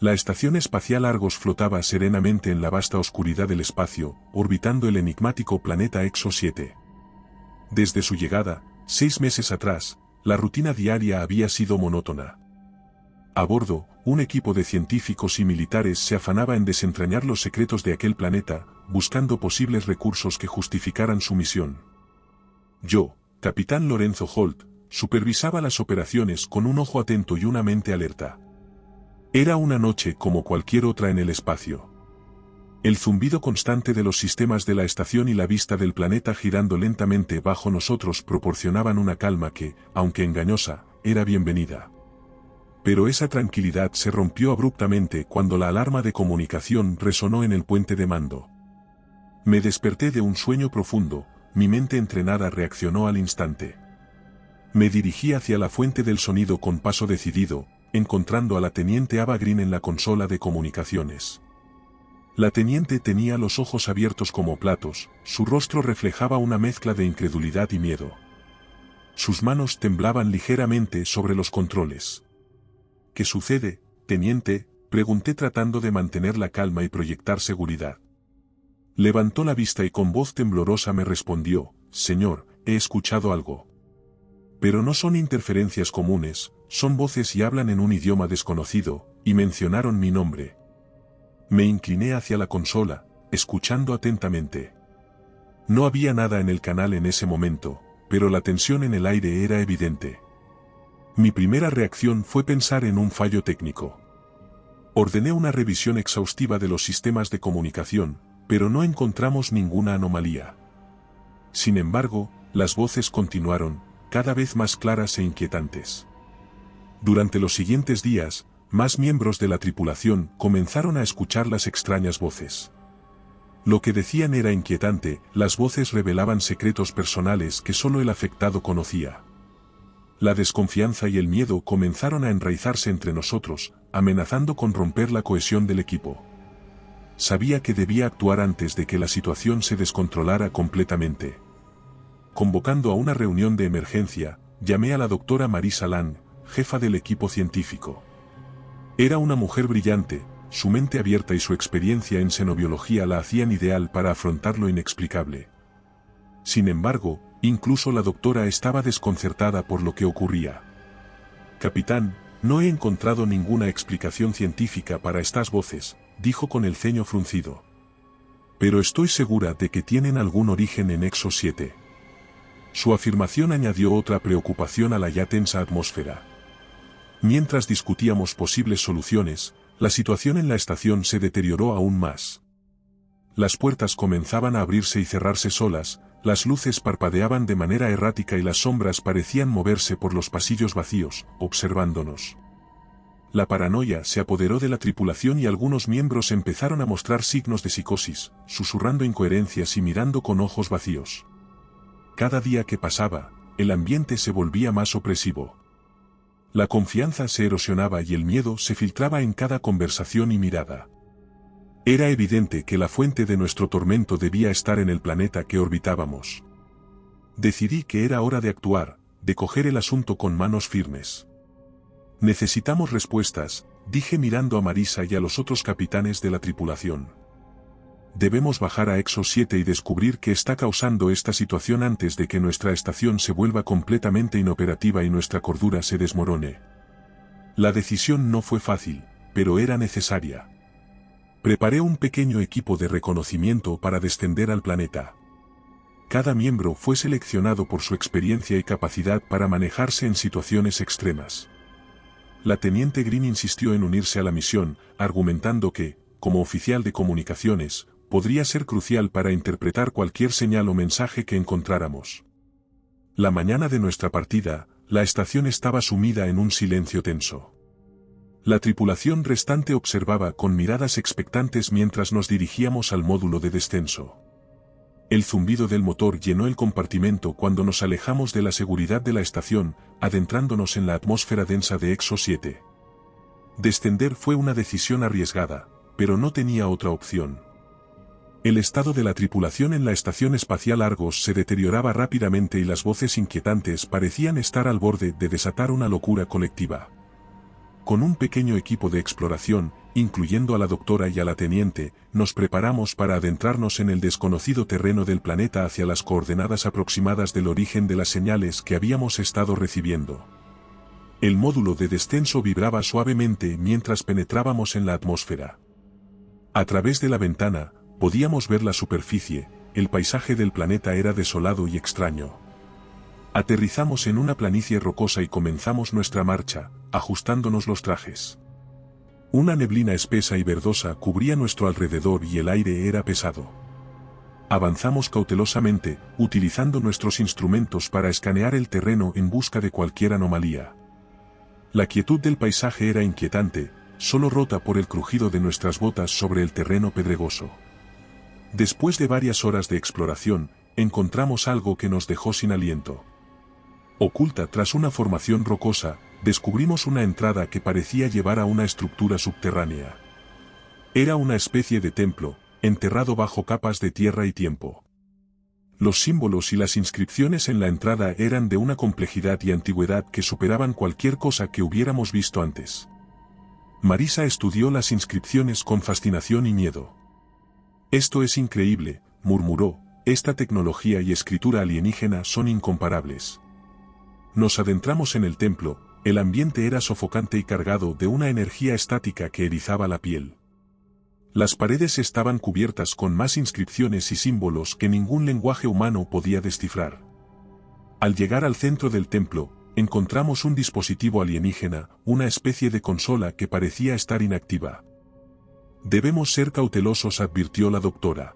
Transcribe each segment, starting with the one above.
La estación espacial Argos flotaba serenamente en la vasta oscuridad del espacio, orbitando el enigmático planeta Exo 7. Desde su llegada, 6 meses atrás, la rutina diaria había sido monótona. A bordo, un equipo de científicos y militares se afanaba en desentrañar los secretos de aquel planeta, buscando posibles recursos que justificaran su misión. Yo, capitán Lorenzo Holt, supervisaba las operaciones con un ojo atento y una mente alerta. Era una noche como cualquier otra en el espacio. El zumbido constante de los sistemas de la estación y la vista del planeta girando lentamente bajo nosotros proporcionaban una calma que, aunque engañosa, era bienvenida. Pero esa tranquilidad se rompió abruptamente cuando la alarma de comunicación resonó en el puente de mando. Me desperté de un sueño profundo, mi mente entrenada reaccionó al instante. Me dirigí hacia la fuente del sonido con paso decidido, encontrando a la teniente Ava Green en la consola de comunicaciones. La teniente tenía los ojos abiertos como platos, su rostro reflejaba una mezcla de incredulidad y miedo. Sus manos temblaban ligeramente sobre los controles. ¿Qué sucede, teniente?, pregunté tratando de mantener la calma y proyectar seguridad. Levantó la vista y con voz temblorosa me respondió: señor, he escuchado algo. Pero no son interferencias comunes, son voces y hablan en un idioma desconocido, y mencionaron mi nombre. Me incliné hacia la consola, escuchando atentamente. No había nada en el canal en ese momento, pero la tensión en el aire era evidente. Mi primera reacción fue pensar en un fallo técnico. Ordené una revisión exhaustiva de los sistemas de comunicación, pero no encontramos ninguna anomalía. Sin embargo, las voces continuaron, cada vez más claras e inquietantes. Durante los siguientes días, más miembros de la tripulación comenzaron a escuchar las extrañas voces. Lo que decían era inquietante, las voces revelaban secretos personales que solo el afectado conocía. La desconfianza y el miedo comenzaron a enraizarse entre nosotros, amenazando con romper la cohesión del equipo. Sabía que debía actuar antes de que la situación se descontrolara completamente. Convocando a una reunión de emergencia, llamé a la doctora Marisa Lang, jefa del equipo científico. Era una mujer brillante, su mente abierta y su experiencia en xenobiología la hacían ideal para afrontar lo inexplicable. Sin embargo, incluso la doctora estaba desconcertada por lo que ocurría. Capitán, no he encontrado ninguna explicación científica para estas voces, dijo con el ceño fruncido. Pero estoy segura de que tienen algún origen en Exo 7. Su afirmación añadió otra preocupación a la ya tensa atmósfera. Mientras discutíamos posibles soluciones, la situación en la estación se deterioró aún más. Las puertas comenzaban a abrirse y cerrarse solas, las luces parpadeaban de manera errática y las sombras parecían moverse por los pasillos vacíos, observándonos. La paranoia se apoderó de la tripulación y algunos miembros empezaron a mostrar signos de psicosis, susurrando incoherencias y mirando con ojos vacíos. Cada día que pasaba, el ambiente se volvía más opresivo. La confianza se erosionaba y el miedo se filtraba en cada conversación y mirada. Era evidente que la fuente de nuestro tormento debía estar en el planeta que orbitábamos. Decidí que era hora de actuar, de coger el asunto con manos firmes. Necesitamos respuestas, dije mirando a Marisa y a los otros capitanes de la tripulación. Debemos bajar a Exo 7 y descubrir qué está causando esta situación antes de que nuestra estación se vuelva completamente inoperativa y nuestra cordura se desmorone. La decisión no fue fácil, pero era necesaria. Preparé un pequeño equipo de reconocimiento para descender al planeta. Cada miembro fue seleccionado por su experiencia y capacidad para manejarse en situaciones extremas. La teniente Green insistió en unirse a la misión, argumentando que, como oficial de comunicaciones, podría ser crucial para interpretar cualquier señal o mensaje que encontráramos. La mañana de nuestra partida, la estación estaba sumida en un silencio tenso. La tripulación restante observaba con miradas expectantes mientras nos dirigíamos al módulo de descenso. El zumbido del motor llenó el compartimento cuando nos alejamos de la seguridad de la estación, adentrándonos en la atmósfera densa de Exo 7. Descender fue una decisión arriesgada, pero no tenía otra opción. El estado de la tripulación en la estación espacial Argos se deterioraba rápidamente y las voces inquietantes parecían estar al borde de desatar una locura colectiva. Con un pequeño equipo de exploración, incluyendo a la doctora y a la teniente, nos preparamos para adentrarnos en el desconocido terreno del planeta hacia las coordenadas aproximadas del origen de las señales que habíamos estado recibiendo. El módulo de descenso vibraba suavemente mientras penetrábamos en la atmósfera. A través de la ventana, podíamos ver la superficie, el paisaje del planeta era desolado y extraño. Aterrizamos en una planicie rocosa y comenzamos nuestra marcha, ajustándonos los trajes. Una neblina espesa y verdosa cubría nuestro alrededor y el aire era pesado. Avanzamos cautelosamente, utilizando nuestros instrumentos para escanear el terreno en busca de cualquier anomalía. La quietud del paisaje era inquietante, solo rota por el crujido de nuestras botas sobre el terreno pedregoso. Después de varias horas de exploración, encontramos algo que nos dejó sin aliento. Oculta tras una formación rocosa, descubrimos una entrada que parecía llevar a una estructura subterránea. Era una especie de templo, enterrado bajo capas de tierra y tiempo. Los símbolos y las inscripciones en la entrada eran de una complejidad y antigüedad que superaban cualquier cosa que hubiéramos visto antes. Marisa estudió las inscripciones con fascinación y miedo. «Esto es increíble», murmuró, «esta tecnología y escritura alienígena son incomparables». Nos adentramos en el templo, el ambiente era sofocante y cargado de una energía estática que erizaba la piel. Las paredes estaban cubiertas con más inscripciones y símbolos que ningún lenguaje humano podía descifrar. Al llegar al centro del templo, encontramos un dispositivo alienígena, una especie de consola que parecía estar inactiva. «Debemos ser cautelosos», advirtió la doctora.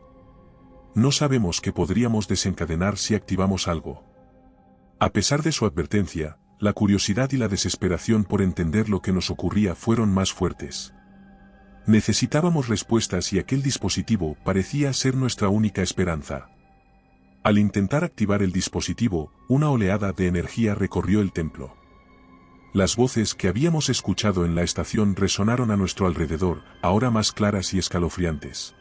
«No sabemos qué podríamos desencadenar si activamos algo». A pesar de su advertencia, la curiosidad y la desesperación por entender lo que nos ocurría fueron más fuertes. Necesitábamos respuestas y aquel dispositivo parecía ser nuestra única esperanza. Al intentar activar el dispositivo, una oleada de energía recorrió el templo. Las voces que habíamos escuchado en la estación resonaron a nuestro alrededor, ahora más claras y escalofriantes.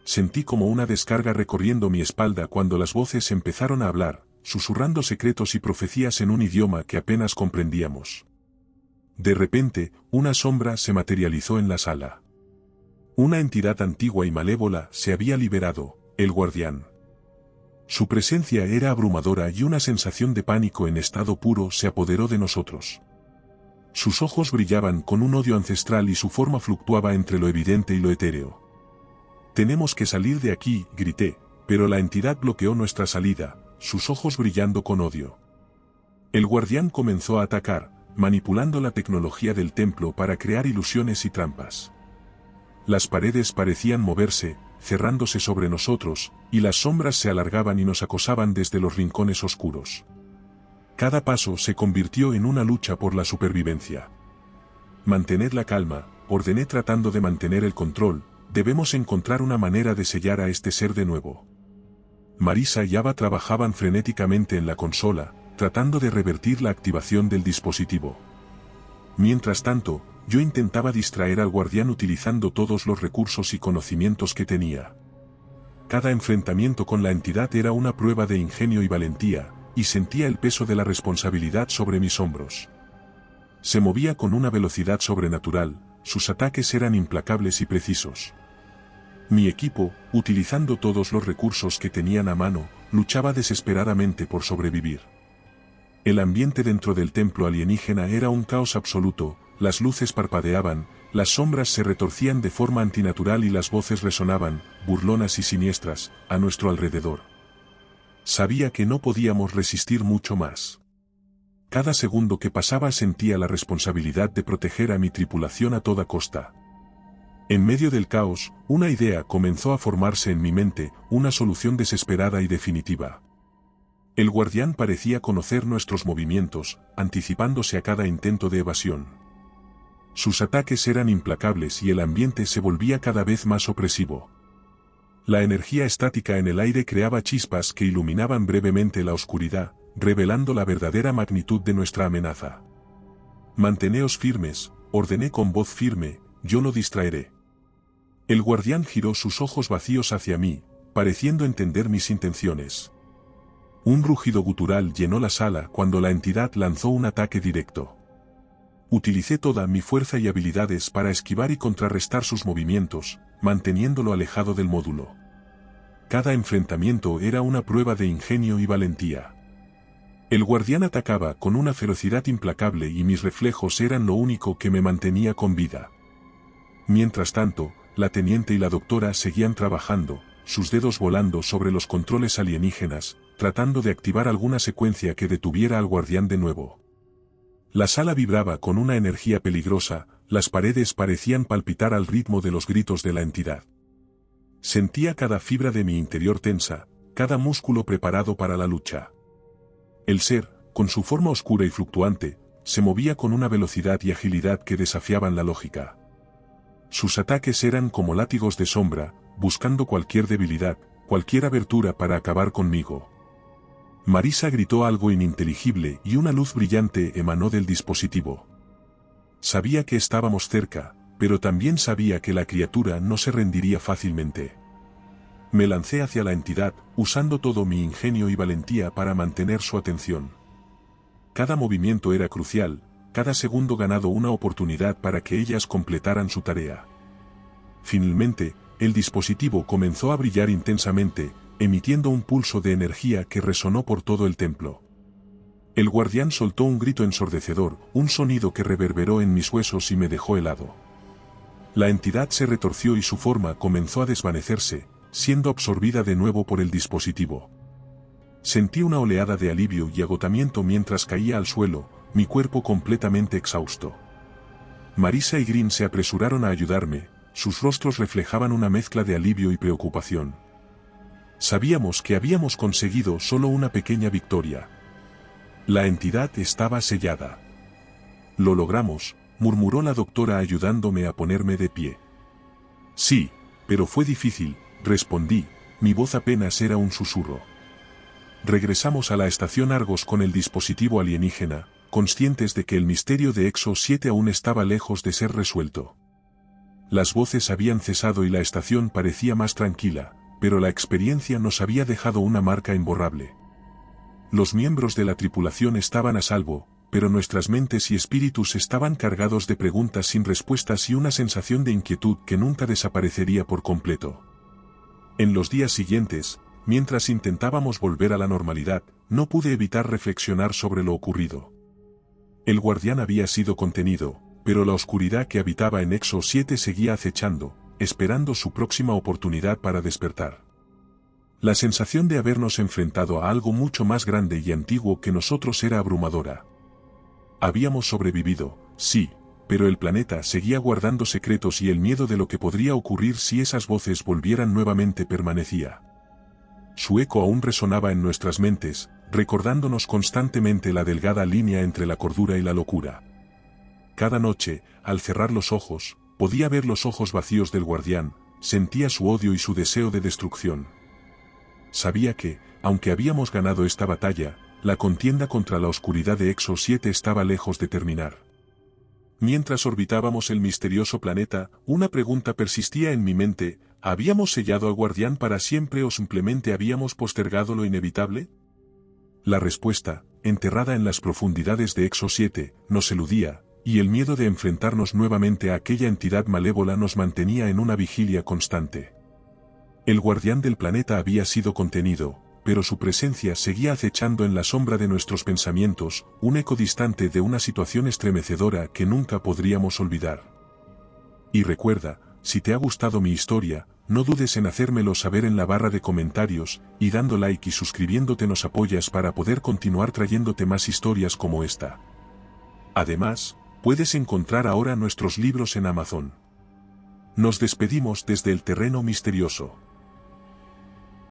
Sentí como una descarga recorriendo mi espalda cuando las voces empezaron a hablar, susurrando secretos y profecías en un idioma que apenas comprendíamos. De repente, una sombra se materializó en la sala. Una entidad antigua y malévola se había liberado, el guardián. Su presencia era abrumadora y una sensación de pánico en estado puro se apoderó de nosotros. Sus ojos brillaban con un odio ancestral y su forma fluctuaba entre lo evidente y lo etéreo. «Tenemos que salir de aquí», grité, pero la entidad bloqueó nuestra salida, sus ojos brillando con odio. El guardián comenzó a atacar, manipulando la tecnología del templo para crear ilusiones y trampas. Las paredes parecían moverse, cerrándose sobre nosotros, y las sombras se alargaban y nos acosaban desde los rincones oscuros. Cada paso se convirtió en una lucha por la supervivencia. «Mantened la calma», ordené tratando de mantener el control, «debemos encontrar una manera de sellar a este ser de nuevo». Marisa y Ava trabajaban frenéticamente en la consola, tratando de revertir la activación del dispositivo. Mientras tanto, yo intentaba distraer al guardián utilizando todos los recursos y conocimientos que tenía. Cada enfrentamiento con la entidad era una prueba de ingenio y valentía, y sentía el peso de la responsabilidad sobre mis hombros. Se movía con una velocidad sobrenatural, sus ataques eran implacables y precisos. Mi equipo, utilizando todos los recursos que tenían a mano, luchaba desesperadamente por sobrevivir. El ambiente dentro del templo alienígena era un caos absoluto, las luces parpadeaban, las sombras se retorcían de forma antinatural y las voces resonaban, burlonas y siniestras, a nuestro alrededor. Sabía que no podíamos resistir mucho más. Cada segundo que pasaba sentía la responsabilidad de proteger a mi tripulación a toda costa. En medio del caos, una idea comenzó a formarse en mi mente, una solución desesperada y definitiva. El guardián parecía conocer nuestros movimientos, anticipándose a cada intento de evasión. Sus ataques eran implacables y el ambiente se volvía cada vez más opresivo. La energía estática en el aire creaba chispas que iluminaban brevemente la oscuridad, revelando la verdadera magnitud de nuestra amenaza. «Manteneos firmes», ordené con voz firme, «yo lo distraeré». El guardián giró sus ojos vacíos hacia mí, pareciendo entender mis intenciones. Un rugido gutural llenó la sala cuando la entidad lanzó un ataque directo. Utilicé toda mi fuerza y habilidades para esquivar y contrarrestar sus movimientos, manteniéndolo alejado del módulo. Cada enfrentamiento era una prueba de ingenio y valentía. El guardián atacaba con una ferocidad implacable y mis reflejos eran lo único que me mantenía con vida. Mientras tanto, la teniente y la doctora seguían trabajando, sus dedos volando sobre los controles alienígenas, tratando de activar alguna secuencia que detuviera al guardián de nuevo. La sala vibraba con una energía peligrosa, las paredes parecían palpitar al ritmo de los gritos de la entidad. Sentía cada fibra de mi interior tensa, cada músculo preparado para la lucha. El ser, con su forma oscura y fluctuante, se movía con una velocidad y agilidad que desafiaban la lógica. Sus ataques eran como látigos de sombra, buscando cualquier debilidad, cualquier abertura para acabar conmigo. Marisa gritó algo ininteligible y una luz brillante emanó del dispositivo. Sabía que estábamos cerca, pero también sabía que la criatura no se rendiría fácilmente. Me lancé hacia la entidad, usando todo mi ingenio y valentía para mantener su atención. Cada movimiento era crucial, cada segundo ganado una oportunidad para que ellas completaran su tarea. Finalmente, el dispositivo comenzó a brillar intensamente, emitiendo un pulso de energía que resonó por todo el templo. El guardián soltó un grito ensordecedor, un sonido que reverberó en mis huesos y me dejó helado. La entidad se retorció y su forma comenzó a desvanecerse, siendo absorbida de nuevo por el dispositivo. Sentí una oleada de alivio y agotamiento mientras caía al suelo, mi cuerpo completamente exhausto. Marisa y Green se apresuraron a ayudarme, sus rostros reflejaban una mezcla de alivio y preocupación. Sabíamos que habíamos conseguido solo una pequeña victoria. La entidad estaba sellada. Lo logramos, murmuró la doctora ayudándome a ponerme de pie. Sí, pero fue difícil, respondí, mi voz apenas era un susurro. Regresamos a la estación Argos con el dispositivo alienígena, conscientes de que el misterio de Exo 7 aún estaba lejos de ser resuelto. Las voces habían cesado y la estación parecía más tranquila, pero la experiencia nos había dejado una marca imborrable. Los miembros de la tripulación estaban a salvo, pero nuestras mentes y espíritus estaban cargados de preguntas sin respuestas y una sensación de inquietud que nunca desaparecería por completo. En los días siguientes, mientras intentábamos volver a la normalidad, no pude evitar reflexionar sobre lo ocurrido. El guardián había sido contenido, pero la oscuridad que habitaba en Exo 7 seguía acechando, esperando su próxima oportunidad para despertar. La sensación de habernos enfrentado a algo mucho más grande y antiguo que nosotros era abrumadora. Habíamos sobrevivido, sí, pero el planeta seguía guardando secretos y el miedo de lo que podría ocurrir si esas voces volvieran nuevamente permanecía. Su eco aún resonaba en nuestras mentes, recordándonos constantemente la delgada línea entre la cordura y la locura. Cada noche, al cerrar los ojos, podía ver los ojos vacíos del guardián, sentía su odio y su deseo de destrucción. Sabía que, aunque habíamos ganado esta batalla, la contienda contra la oscuridad de Exo 7 estaba lejos de terminar. Mientras orbitábamos el misterioso planeta, una pregunta persistía en mi mente: ¿habíamos sellado al guardián para siempre o simplemente habíamos postergado lo inevitable? La respuesta, enterrada en las profundidades de Exo 7, nos eludía, y el miedo de enfrentarnos nuevamente a aquella entidad malévola nos mantenía en una vigilia constante. El guardián del planeta había sido contenido, pero su presencia seguía acechando en la sombra de nuestros pensamientos, un eco distante de una situación estremecedora que nunca podríamos olvidar. Y recuerda, si te ha gustado mi historia, no dudes en hacérmelo saber en la barra de comentarios, y dando like y suscribiéndote nos apoyas para poder continuar trayéndote más historias como esta. Además, puedes encontrar ahora nuestros libros en Amazon. Nos despedimos desde el terreno misterioso.